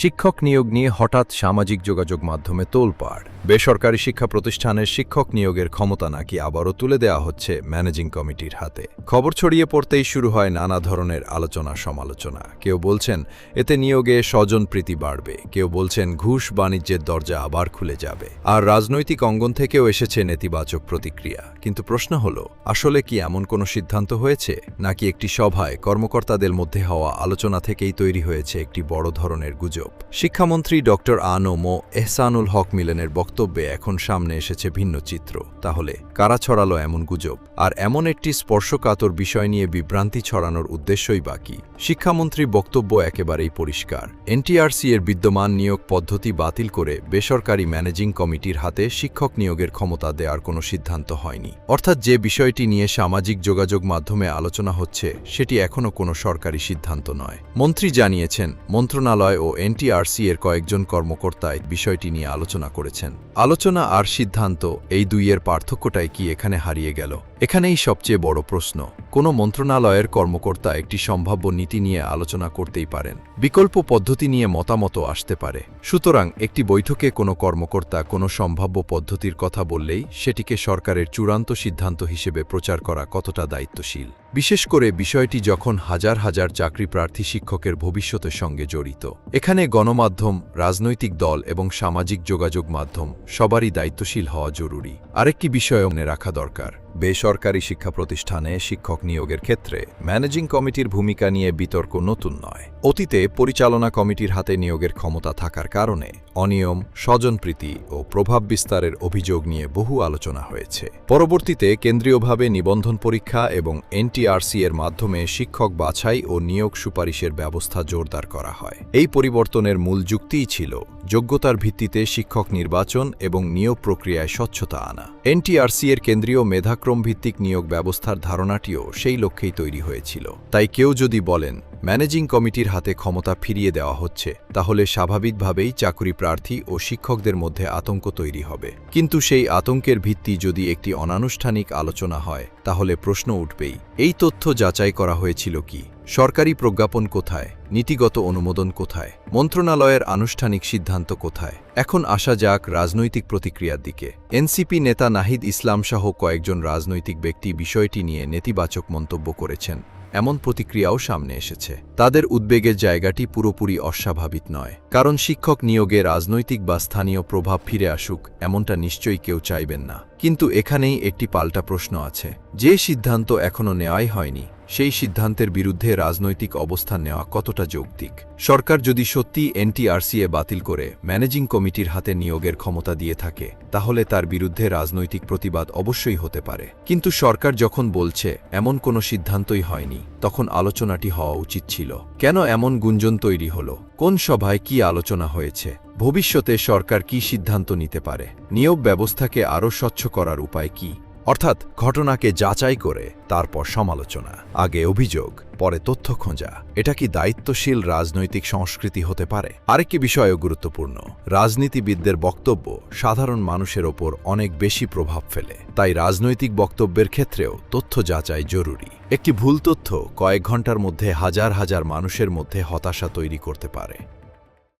শিক্ষক নিয়োগ নিয়ে হঠাৎ সামাজিক যোগাযোগ মাধ্যমে তোলপাড়। বেসরকারি শিক্ষা প্রতিষ্ঠানের শিক্ষক নিয়োগের ক্ষমতা নাকি আবারও তুলে দেওয়া হচ্ছে ম্যানেজিং কমিটির হাতে। খবর ছড়িয়ে পড়তেই শুরু হয় নানা ধরনের আলোচনা সমালোচনা। কেউ বলছেন এতে নিয়োগে স্বজনপ্রীতি বাড়বে, কেউ বলছেন ঘুষ বাণিজ্যের দরজা আবার খুলে যাবে। আর রাজনৈতিক অঙ্গন থেকেও এসেছে নেতিবাচক প্রতিক্রিয়া। কিন্তু প্রশ্ন হলো, আসলে কি এমন কোনো সিদ্ধান্ত হয়েছে, নাকি একটি সভায় কর্মকর্তাদের মধ্যে হওয়া আলোচনা থেকেই তৈরি হয়েছে একটি বড় ধরনের গুজব? শিক্ষামন্ত্রী ডক্টর আ.ন.ম এহসানুল হক মিলনের বক্তব্যে এখন সামনে এসেছে ভিন্ন চিত্র। তাহলে কারা ছড়ালো এমন গুজব? আর এমন একটি স্পর্শকাতর বিষয় নিয়ে বিভ্রান্তি ছড়ানোর উদ্দেশ্যই বাকি। শিক্ষামন্ত্রীর বক্তব্য একেবারেই পরিষ্কার। এনটিআরসি এর বিদ্যমান নিয়োগ পদ্ধতি বাতিল করে বেসরকারি ম্যানেজিং কমিটির হাতে শিক্ষক নিয়োগের ক্ষমতা দেওয়ার কোনো সিদ্ধান্ত হয়নি। অর্থাৎ যে বিষয়টি নিয়ে সামাজিক যোগাযোগ মাধ্যমে আলোচনা হচ্ছে, সেটি এখনও কোনো সরকারি সিদ্ধান্ত নয়। মন্ত্রী জানিয়েছেন, মন্ত্রণালয় ও এনটিআরসি এর কয়েকজন কর্মকর্তায় বিষয়টি নিয়ে আলোচনা করেছেন। আলোচনা আর সিদ্ধান্ত, এই দুইয়ের পার্থক্যটাই কি এখানে হারিয়ে গেল? এখানেই সবচেয়ে বড় প্রশ্ন। কোনো মন্ত্রণালয়ের কর্মকর্তা একটি সম্ভাব্য নীতি নিয়ে আলোচনা করতেই পারেন, বিকল্প পদ্ধতি নিয়ে মতামত আসতে পারে। সুতরাং একটি বৈঠকে কোনো কর্মকর্তা কোনো সম্ভাব্য পদ্ধতির কথা বললেই সেটিকে সরকারের চূড়ান্ত সিদ্ধান্ত হিসেবে প্রচার করা কতটা দায়িত্বশীল? বিশেষ করে বিষয়টি যখন হাজার হাজার চাকরি প্রার্থী শিক্ষকের ভবিষ্যতের সঙ্গে জড়িত। এখানে গণমাধ্যম, রাজনৈতিক দল এবং সামাজিক যোগাযোগ মাধ্যম সবারই দায়িত্বশীল হওয়া জরুরি। আরেকটি বিষয় মনে রাখা দরকার, বেসরকারি শিক্ষা প্রতিষ্ঠানে শিক্ষক নিয়োগের ক্ষেত্রে ম্যানেজিং কমিটির ভূমিকা নিয়ে বিতর্ক নতুন নয়। অতীতে পরিচালনা কমিটির হাতে নিয়োগের ক্ষমতা থাকার কারণে অনিয়ম, স্বজনপ্রীতি ও প্রভাব বিস্তারের অভিযোগ নিয়ে বহু আলোচনা হয়েছে। পরবর্তীতে কেন্দ্রীয়ভাবে নিবন্ধন পরীক্ষা এবং এনটিআরসি এর মাধ্যমে শিক্ষক বাছাই ও নিয়োগ সুপারিশের ব্যবস্থা জোরদার করা হয়। এই পরিবর্তনের মূল যুক্তিই ছিল যোগ্যতার ভিত্তিতে শিক্ষক নির্বাচন এবং নিয়োগ প্রক্রিয়ায় স্বচ্ছতা আনা। এনটিআরসি এর কেন্দ্রীয় মেধাক্রম ভিত্তিক নিয়োগ ব্যবস্থার ধারণাটিও সেই লক্ষ্যেই তৈরি হয়েছিল। তাই কেউ যদি বলেন ম্যানেজিং কমিটির হাতে ক্ষমতা ফিরিয়ে দেওয়া হচ্ছে, তাহলে স্বাভাবিকভাবেই চাকরি প্রার্থী ও শিক্ষকদের মধ্যে আতঙ্ক তৈরি হবে। কিন্তু সেই আতঙ্কের ভিত্তি যদি একটি অনানুষ্ঠানিক আলোচনা হয়, তাহলে প্রশ্ন উঠবেই, এই তথ্য যাচাই করা হয়েছিল কি? সরকারি প্রজ্ঞাপন কোথায়? নীতিগত অনুমোদন কোথায়? মন্ত্রণালয়ের আনুষ্ঠানিক সিদ্ধান্ত কোথায়? এখন আসা যাক রাজনৈতিক প্রতিক্রিয়ার দিকে। এনসিপি নেতা নাহিদ ইসলাম সহ কয়েকজন রাজনৈতিক ব্যক্তি বিষয়টি নিয়ে নেতিবাচক মন্তব্য করেছেন। এমন প্রতিক্রিয়াও সামনে এসেছে। তাদের উদ্বেগের জায়গাটি পুরোপুরি অস্বাভাবিক নয়, কারণ শিক্ষক নিয়োগে রাজনৈতিক বা স্থানীয় প্রভাব ফিরে আসুক, এমনটা নিশ্চয়ই কেউ চাইবেন না। কিন্তু এখানেই একটি পাল্টা প্রশ্ন আছে। যে সিদ্ধান্ত এখনও নেওয়াই হয়নি, সেই সিদ্ধান্তের বিরুদ্ধে রাজনৈতিক অবস্থান নেওয়া কতটা যৌক্তিক? সরকার যদি সত্যি এনটিআরসি বাতিল করে ম্যানেজিং কমিটির হাতে নিয়োগের ক্ষমতা দিয়ে থাকে, তাহলে তার বিরুদ্ধে রাজনৈতিক প্রতিবাদ অবশ্যই হতে পারে। কিন্তু সরকার যখন বলছে এমন কোনো সিদ্ধান্তই হয়নি, তখন আলোচনাটি হওয়া উচিত ছিল। কেন এমন গুঞ্জন তৈরি হলো? কোন সভায় কি আলোচনা হয়েছে? ভবিষ্যতে সরকার কি সিদ্ধান্ত নিতে পারে? নিয়োগ ব্যবস্থাকে আরও স্বচ্ছ করার উপায় কি? অর্থাৎ ঘটনাকে যাচাই করে তারপর সমালোচনা, আগে অভিযোগ, পরে তথ্য খোঁজা। এটা কি দায়িত্বশীল রাজনৈতিক সংস্কৃতি হতে পারে? আরেকটি বিষয়ও গুরুত্বপূর্ণ। রাজনীতিবিদদের বক্তব্য সাধারণ মানুষের ওপর অনেক বেশি প্রভাব ফেলে। তাই রাজনৈতিক বক্তব্যের ক্ষেত্রেও তথ্য যাচাই জরুরি। একটি ভুল তথ্য কয়েক ঘন্টার মধ্যে হাজার হাজার মানুষের মধ্যে হতাশা তৈরি করতে পারে।